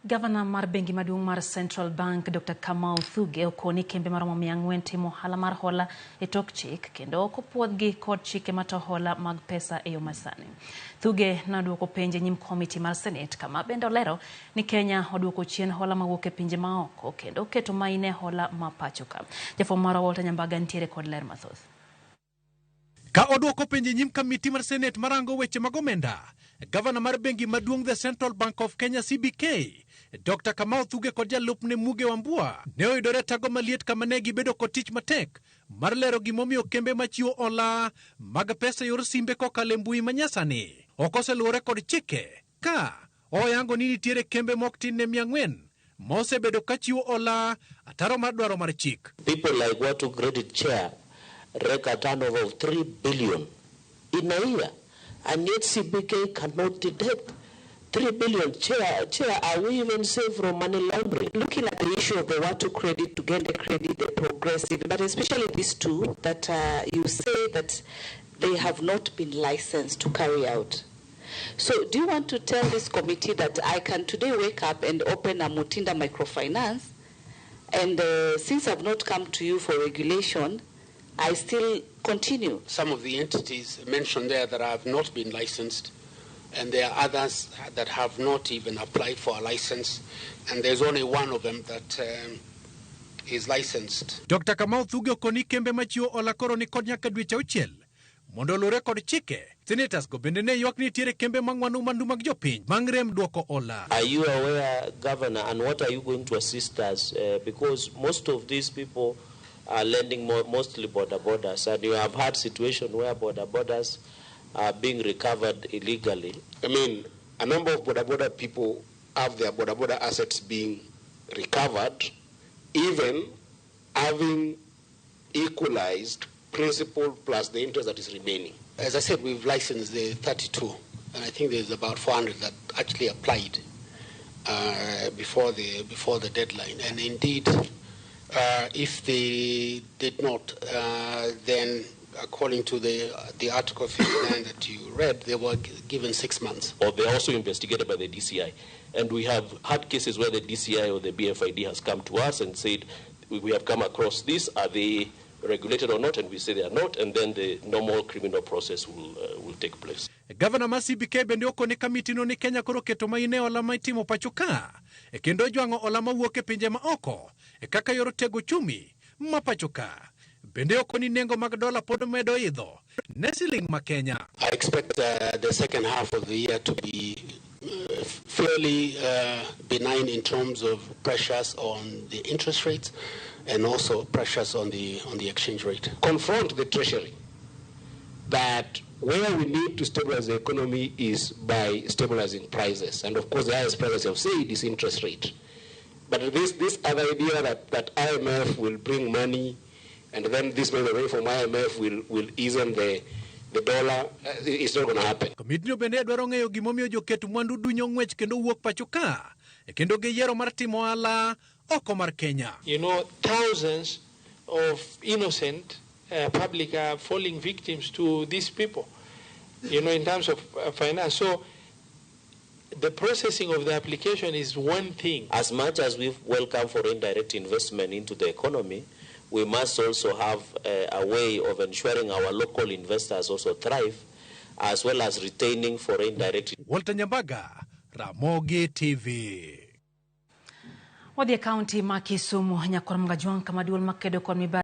Governor mar bengi maduong' mar Central Bank Dr. Kamau Thuge okoni kembe maromo 400 timo ohala mar hola e tok chik kendo kopuodhgi kod chike mato hola mag pesa e yo masani. Thuge naduoko penje nyim komiti mar Senate kama bende olero ni Kenya oduoko chien hola mawuok e pinje maoko kendo keto maine hola ma pacho ka. Jafwambo mar Walter Nyambaga ntiere kod ler mathoth. Ka oduoko penje nyim komiti mar Senate marango weche mag omenda, Governor mar bengi maduong' the Central Bank of Kenya CBK Dr. Kamau Thuge kod jalupne Muge Wambua ne oyudore tago maliet kama ne gibedo kod tich matek mar lero gimomiyo kembe machiwo hola mag pesa yor simbe kokalo e mbui manyasani ok oseluwore kod chike ka oyango ni nitiere kembe mok tin ne 400 mosebedo ka chiwo hola ataro mar dwaro mar chik. People like Watu Credit Chair rake a turnover of 3 billion in a year, and yet CBK cannot detect 3 billion. Chair, are we even safe from money laundering? Looking at the issue of the Watu credit, to get the credit, the progressive, but especially these two that you say that they have not been licensed to carry out. So do you want to tell this committee that I can today wake up and open a Mutinda microfinance, and since I've not come to you for regulation, I still continue? Some of the entities mentioned there that have not been licensed, and there are others that have not even applied for a license, and there's only one of them that is licensed. Dr. Kamau Thuge okoni kembe machiwo hola koro ni kod nyaka dweche 6 mondo lure kod chike. Senators go bende ne ywak ni nitiere kembe mang'wano mwandu mag jopiny mangrem duoko hola. Are you aware, Governor, and what are you going to assist us? Because most of these people are lending mostly border borders, and you have had situation where border borders are being recovered illegally. I mean, a number of border people have their border assets being recovered, even having equalized principal plus the interest that is remaining. As I said, we've licensed the 32, and I think there's about 400 that actually applied before the deadline. And indeed, if they did not, then according to the Article 59 that you read, they were given 6 months. Or they're also investigated by the DCI. And we have had cases where the DCI or the BFID has come to us and said, we have come across this, are they regulated or not? And we say they are not, and then the normal criminal process will take place. Governor ma CBK bende okone kamiti no ni Kenya koro keto maine hola maitimo pacho ka e kendo jwango hola mawuok e pinje maoko e kaka yor tego chumi ma pacho ka. Bende okoni nengo mag dola pod medo idho ne siling ma Kenya. I expect the second half of the year to be fairly benign in terms of pressures on the interest rates and also pressures on the exchange rate. Confront the Treasury that where we need to stabilize the economy is by stabilizing prices. And of course, the highest prices have said is interest rate. But this other idea that IMF will bring money and then this money from IMF will ease on the dollar, it's not going to happen. Komiti no bende dwaro ng'eyo gimomiyo joketo mwandu dunyo ng'wech kendo wuok pacho ka e kendo giyiero mar timo ohala oko mar Kenya. You know, thousands of innocent public are falling victims to these people, you know, in terms of finance. So the processing of the application is one thing. As much as we welcome foreign direct investment into the economy, we must also have a way of ensuring our local investors also thrive, as well as retaining foreign direct. Walter Nyambaga, Ramogi TV. Wadhi kaunti ma Kisumu nyakor mga juang kama duol makedo kod